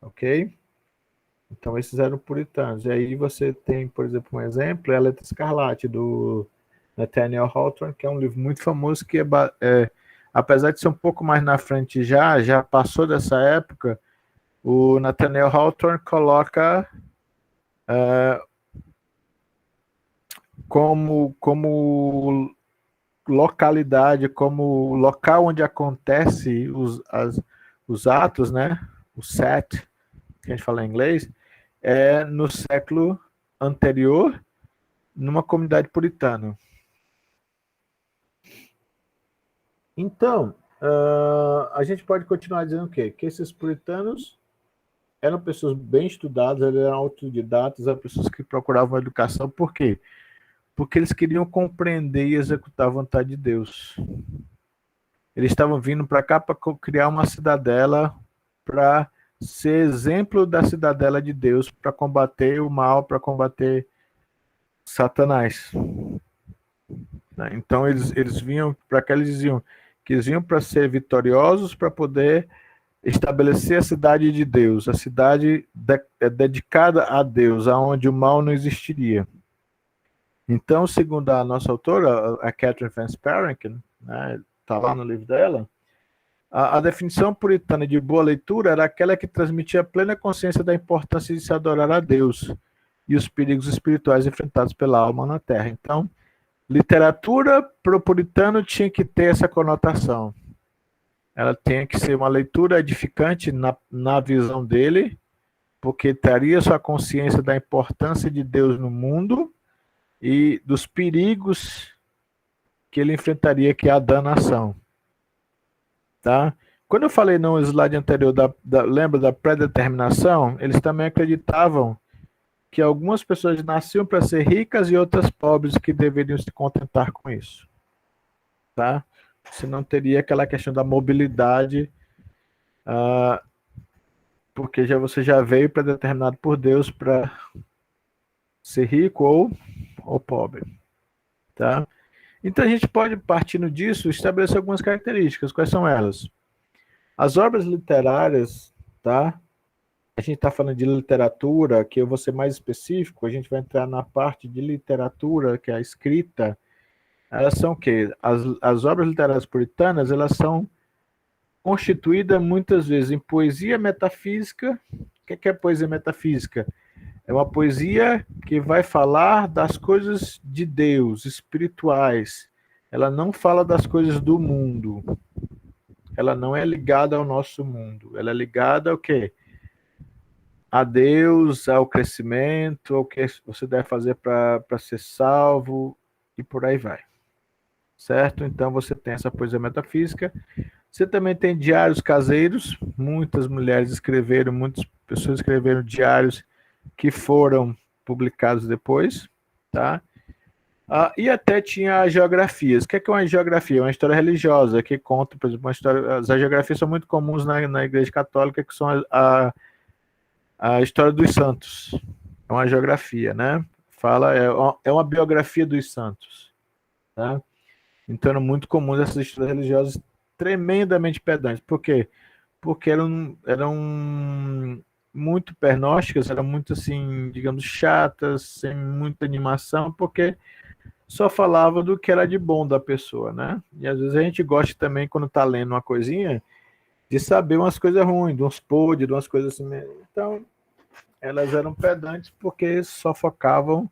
S1: Ok? Então, esses eram puritanos. E aí você tem, por exemplo, um exemplo, é a Letra Escarlate, do Nathaniel Hawthorne, que é um livro muito famoso, que apesar de ser um pouco mais na frente já passou dessa época, o Nathaniel Hawthorne coloca como localidade, como local onde acontece os atos, né? O set, que a gente fala em inglês, no século anterior, numa comunidade puritana. Então, a gente pode continuar dizendo o quê? Que esses puritanos eram pessoas bem estudadas, eles eram autodidatas, eram pessoas que procuravam educação. Por quê? Porque eles queriam compreender e executar a vontade de Deus. Eles estavam vindo para cá para criar uma cidadela, para ser exemplo da cidadela de Deus, para combater o mal, para combater Satanás. Então eles vinham para cá, eles diziam que eles vinham para ser vitoriosos, para poder estabelecer a cidade de Deus, a cidade dedicada a Deus, aonde o mal não existiria. Então, segundo a nossa autora, a Catherine Vance Parrington, né, está lá no livro dela, a definição puritana de boa leitura era aquela que transmitia plena consciência da importância de se adorar a Deus e os perigos espirituais enfrentados pela alma na Terra. Então, literatura para o puritano tinha que ter essa conotação. Ela tinha que ser uma leitura edificante na visão dele, porque traria sua consciência da importância de Deus no mundo e dos perigos que ele enfrentaria, que é a danação. Tá? Quando eu falei no slide anterior, lembra da pré-determinação? Eles também acreditavam que algumas pessoas nasciam para ser ricas e outras pobres, que deveriam se contentar com isso. Tá? Você não teria aquela questão da mobilidade, porque você já veio pré-determinado por Deus para ser rico ou pobre. Tá? Então a gente pode, partindo disso, estabelecer algumas características. Quais são elas? As obras literárias, tá? A gente está falando de literatura, que eu vou ser mais específico, a gente vai entrar na parte de literatura, que é a escrita. Elas são o quê? As obras literárias puritanas, elas são constituídas muitas vezes em poesia metafísica. O que é poesia metafísica? É uma poesia que vai falar das coisas de Deus, espirituais. Ela não fala das coisas do mundo. Ela não é ligada ao nosso mundo. Ela é ligada ao quê? A Deus, ao crescimento, ao que você deve fazer para ser salvo, e por aí vai. Certo? Então você tem essa poesia metafísica. Você também tem diários caseiros. Muitas mulheres escreveram, muitas pessoas escreveram diários que foram publicados depois, tá? E até tinha as geografias. O que é uma geografia? Uma história religiosa que conta, por exemplo, uma história. As geografias são muito comuns na Igreja Católica, que são a história dos santos. É uma geografia, né? Fala, é uma biografia dos santos, tá? Então eram muito comuns essas histórias religiosas tremendamente pedantes. Por quê? Porque eram muito pernósticas, eram muito assim, digamos, chatas, sem muita animação, porque só falava do que era de bom da pessoa, né? E às vezes a gente gosta também, quando tá lendo uma coisinha, de saber umas coisas ruins, de uns podres, de umas coisas assim. Então, elas eram pedantes porque só focavam,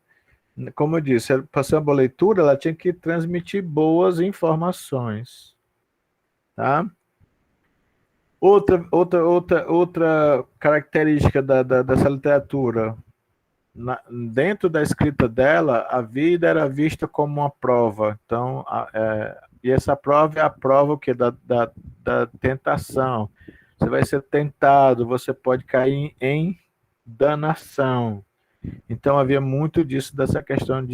S1: como eu disse, para ser uma boa leitura, ela tinha que transmitir boas informações, tá? Outra característica dessa literatura, dentro da escrita dela, a vida era vista como uma prova. Então, e essa prova é a prova o quê? Da tentação. Você vai ser tentado, você pode cair em danação. Então havia muito disso, dessa questão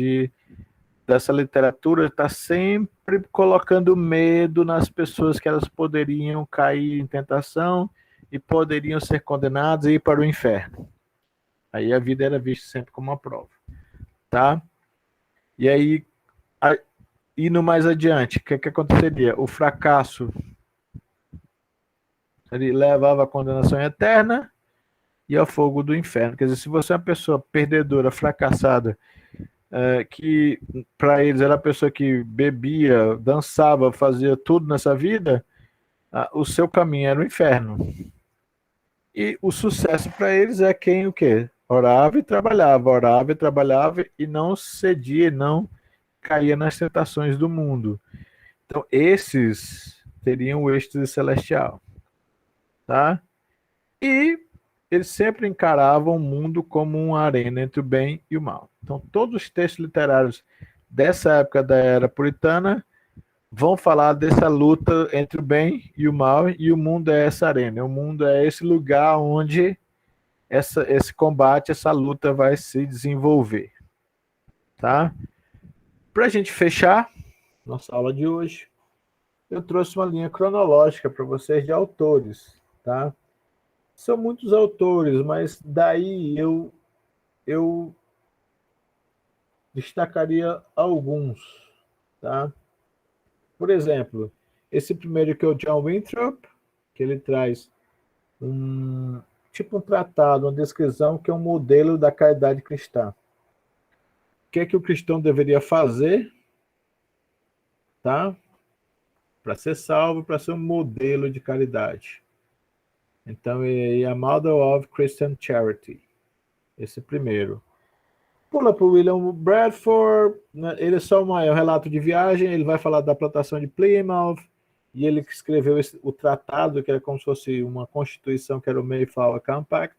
S1: dessa literatura estar sempre colocando medo nas pessoas, que elas poderiam cair em tentação e poderiam ser condenadas e ir para o inferno. Aí a vida era vista sempre como uma prova, tá? E aí, indo mais adiante, o que aconteceria? O fracasso, ele levava à condenação eterna e ao fogo do inferno. Quer dizer, se você é uma pessoa perdedora, fracassada, que para eles era a pessoa que bebia, dançava, fazia tudo nessa vida, o seu caminho era o inferno. E o sucesso para eles é quem o quê? Orava e trabalhava e não cedia, não caía nas tentações do mundo. Então, esses teriam o êxtase celestial, tá? E eles sempre encaravam o mundo como uma arena entre o bem e o mal. Então, todos os textos literários dessa época da era puritana vão falar dessa luta entre o bem e o mal, e o mundo é essa arena, o mundo é esse lugar onde esse combate, essa luta vai se desenvolver, tá? Para a gente fechar nossa aula de hoje, eu trouxe uma linha cronológica para vocês de autores, tá? São muitos autores, mas daí eu destacaria alguns, tá? Por exemplo, esse primeiro que é o John Winthrop, que ele traz um tratado, uma descrição que é um modelo da caridade cristã. O que é que o cristão deveria fazer, tá? Para ser salvo, para ser um modelo de caridade. Então, é a Model of Christian Charity. Esse primeiro. Pula para o William Bradford, né? Ele é só um relato de viagem, ele vai falar da plantação de Plymouth, e ele escreveu o tratado, que era como se fosse uma constituição, que era o Mayflower Compact.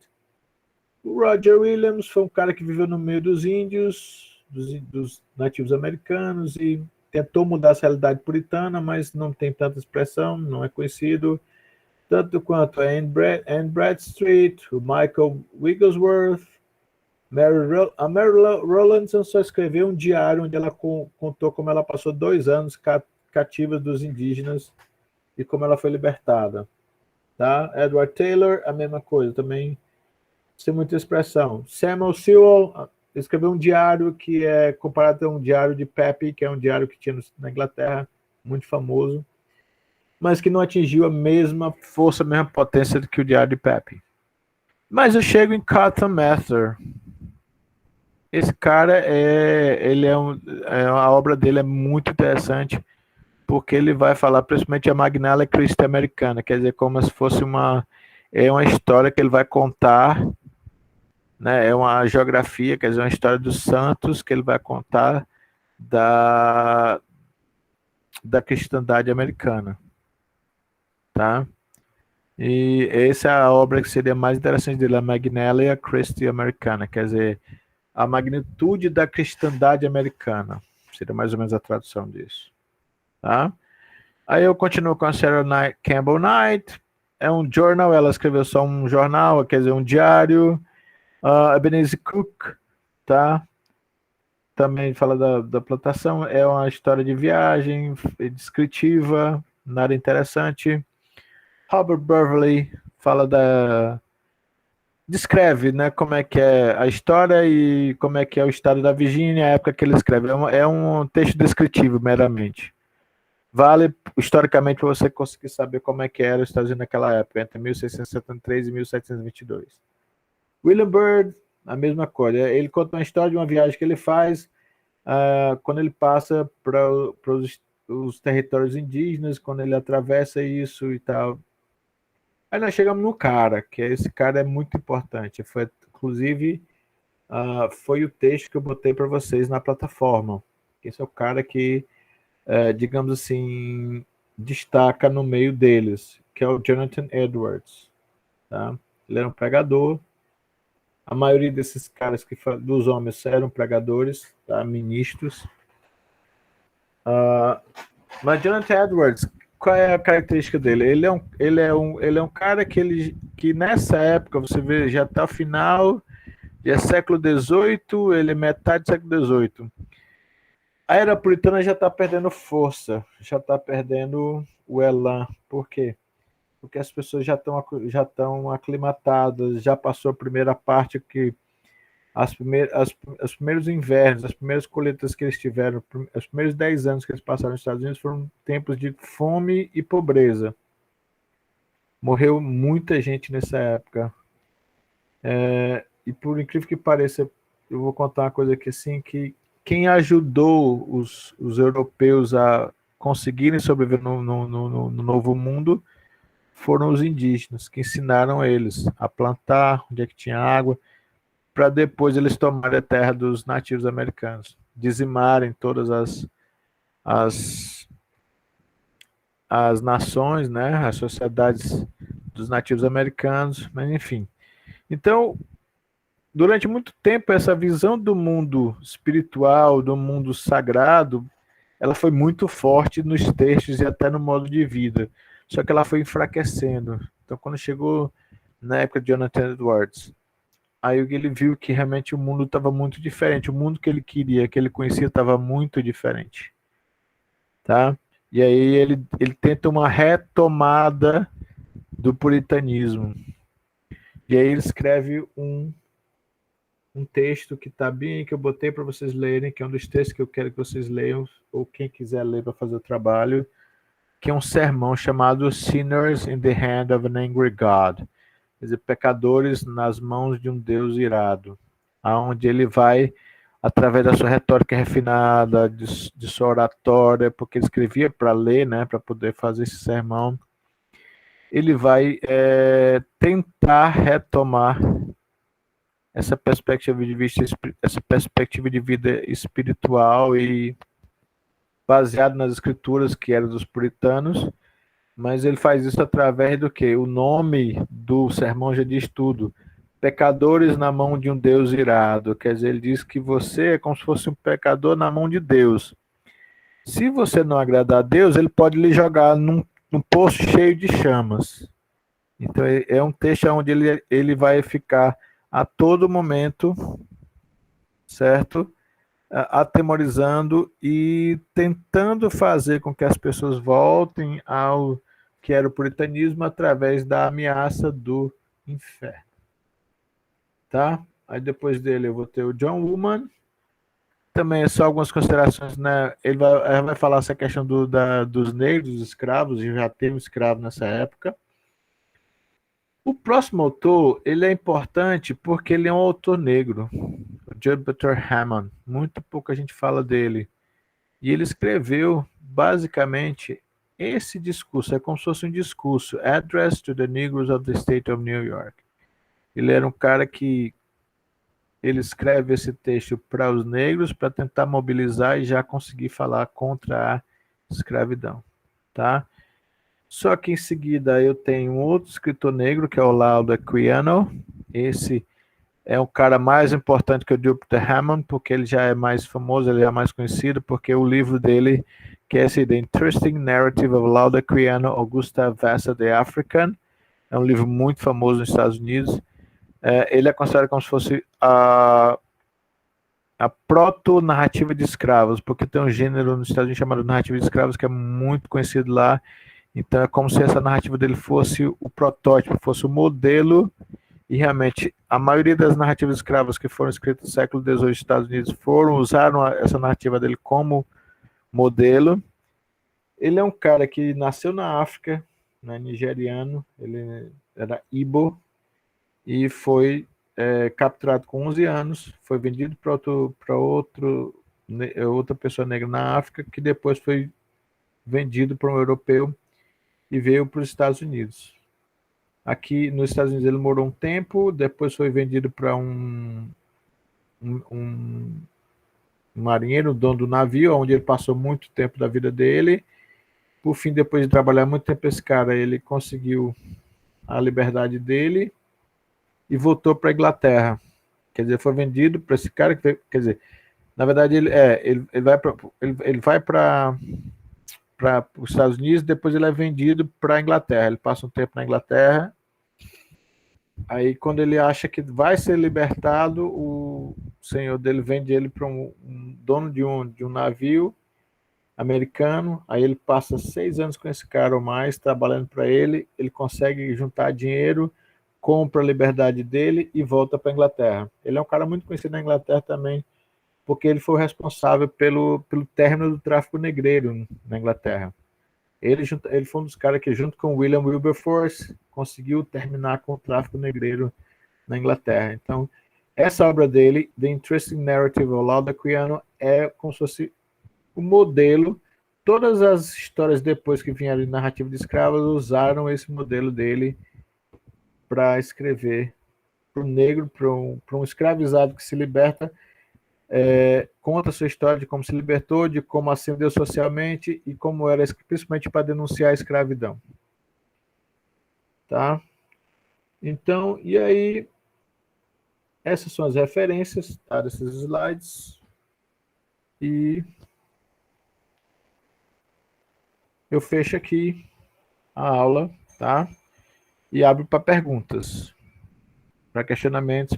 S1: O Roger Williams foi um cara que viveu no meio dos índios, dos nativos americanos, e tentou mudar essa realidade puritana, mas não tem tanta expressão, não é conhecido, tanto quanto a Anne Bradstreet, o Michael Wigglesworth. A Mary Rowlandson só escreveu um diário onde ela contou como ela passou 2 anos cativa dos indígenas e como ela foi libertada. Tá? Edward Taylor, a mesma coisa, também sem muita expressão. Samuel Sewell escreveu um diário que é comparado a um diário de Pepys, que é um diário que tinha na Inglaterra, muito famoso, mas que não atingiu a mesma força, a mesma potência do que o diário de Pepys. Mas eu chego em Cotton Mather. Esse cara a obra dele é muito interessante, porque ele vai falar principalmente a Magnalia Christi americana, quer dizer, como se fosse uma história que ele vai contar, né? É uma geografia, quer dizer, uma história dos santos que ele vai contar da cristandade americana, tá? E essa é a obra que seria mais interessante dele, a Magnalia Christi americana, quer dizer, a magnitude da cristandade americana. Seria mais ou menos a tradução disso. Tá? Aí eu continuo com a Sarah Campbell Knight. É um jornal, ela escreveu só um jornal, quer dizer, um diário. Ebenezer Cook, tá? Também fala da plantação. É uma história de viagem, descritiva, nada interessante. Robert Beverly fala descreve, né, como é que é a história e como é que é o estado da Virgínia, a época que ele escreve. É um texto descritivo, meramente. Vale, historicamente, para você conseguir saber como é que era os Estados Unidos naquela época, entre 1673 e 1722. William Byrd, a mesma coisa. Ele conta uma história de uma viagem que ele faz quando ele passa para os territórios indígenas, quando ele atravessa isso e tal. Aí nós chegamos no cara, que esse cara é muito importante. Foi, inclusive, foi o texto que eu botei para vocês na plataforma. Esse é o cara que, digamos assim, destaca no meio deles, que é o Jonathan Edwards. Tá? Ele era um pregador. A maioria desses caras dos homens eram pregadores, tá? Ministros. Mas Jonathan Edwards, qual é a característica dele? Ele é um cara que nessa época, você vê, já está final, já é século XVIII, ele é metade do século XVIII. A era puritana já está perdendo força, já está perdendo o elan. Por quê? Porque as pessoas já estão aclimatadas, já passou a primeira parte que os primeiros invernos, as primeiras colheitas que eles tiveram, os primeiros 10 anos que eles passaram nos Estados Unidos foram tempos de fome e pobreza. Morreu muita gente nessa época. E por incrível que pareça, eu vou contar uma coisa aqui assim, que quem ajudou os europeus a conseguirem sobreviver no Novo Mundo foram os indígenas, que ensinaram eles a plantar, onde é que tinha água, para depois eles tomarem a terra dos nativos americanos, dizimarem todas as nações, né, as sociedades dos nativos americanos, mas enfim. Então, durante muito tempo, essa visão do mundo espiritual, do mundo sagrado, ela foi muito forte nos textos e até no modo de vida. Só que ela foi enfraquecendo. Então, quando chegou na época de Jonathan Edwards, aí ele viu que realmente o mundo estava muito diferente. O mundo que ele queria, que ele conhecia, estava muito diferente. Tá? E aí ele tenta uma retomada do puritanismo. E aí ele escreve um texto que está bem, que eu botei para vocês lerem, que é um dos textos que eu quero que vocês leiam, ou quem quiser ler para fazer o trabalho, que é um sermão chamado Sinners in the Hand of an Angry God. Quer dizer, pecadores nas mãos de um Deus irado, aonde ele vai, através da sua retórica refinada, de sua oratória, porque ele escrevia para ler, né, para poder fazer esse sermão, ele vai tentar retomar essa perspectiva de vida espiritual e baseado nas escrituras que eram dos puritanos, mas ele faz isso através do que? O nome do sermão já diz tudo. Pecadores na mão de um Deus irado. Quer dizer, ele diz que você é como se fosse um pecador na mão de Deus. Se você não agradar a Deus, ele pode lhe jogar num poço cheio de chamas. Então, é um texto onde ele vai ficar a todo momento, certo? Atemorizando e tentando fazer com que as pessoas voltem ao que era o puritanismo através da ameaça do inferno. Tá? Aí depois dele eu vou ter o John Woolman. Também é só algumas considerações, né? Ele vai falar essa questão dos negros, dos escravos, e já teve escravo nessa época. O próximo autor, ele é importante porque ele é um autor negro, o Jupiter Hammond. Muito pouca gente fala dele. E ele escreveu, basicamente, esse discurso, é como se fosse um discurso, Address to the Negroes of the State of New York. Ele era um cara que ele escreve esse texto para os negros para tentar mobilizar e já conseguir falar contra a escravidão, tá? Só que em seguida eu tenho um outro escritor negro, que é o Laudo Equiano. Esse é um cara mais importante que o Jupiter Hammond, porque ele já é mais famoso, ele é mais conhecido, porque o livro dele, que é esse The Interesting Narrative of Laudo Equiano, Augusta Vassa the African, é um livro muito famoso nos Estados Unidos. Ele é considerado como se fosse a proto-narrativa de escravos, porque tem um gênero nos Estados Unidos chamado narrativa de escravos, que é muito conhecido lá. Então é como se essa narrativa dele fosse o protótipo, fosse o modelo E realmente, a maioria das narrativas escravas que foram escritas no século XVIII nos Estados Unidos usaram essa narrativa dele como modelo. Ele é um cara que nasceu na África, né, nigeriano, ele era Igbo, e foi capturado com 11 anos, foi vendido para outra pessoa negra na África, que depois foi vendido para um europeu e veio para os Estados Unidos. Aqui nos Estados Unidos ele morou um tempo, depois foi vendido para um marinheiro, dono do navio, onde ele passou muito tempo da vida dele. Por fim, depois de trabalhar muito tempo esse cara, ele conseguiu a liberdade dele e voltou para a Inglaterra. Quer dizer, foi vendido para esse cara, quer dizer, na verdade ele vai para os Estados Unidos, depois ele é vendido para a Inglaterra. Ele passa um tempo na Inglaterra. Aí, quando ele acha que vai ser libertado, o senhor dele vende ele para um dono de um navio americano. Aí ele passa 6 anos com esse cara ou mais, trabalhando para ele. Ele consegue juntar dinheiro, compra a liberdade dele e volta para a Inglaterra. Ele é um cara muito conhecido na Inglaterra também, porque ele foi o responsável pelo término do tráfico negreiro na Inglaterra. Ele foi um dos caras que, junto com William Wilberforce, conseguiu terminar com o tráfico negreiro na Inglaterra. Então, essa obra dele, The Interesting Narrative of Laudaquiano, é como se fosse o modelo. Todas as histórias depois que vieram de narrativa de escravos usaram esse modelo dele para escrever para o negro, para um escravizado que se liberta, conta a sua história de como se libertou, de como ascendeu socialmente e como era, principalmente para denunciar a escravidão. Tá? Então, e aí, essas são as referências, tá, desses slides. E eu fecho aqui a aula, tá? E abro para perguntas, para questionamentos.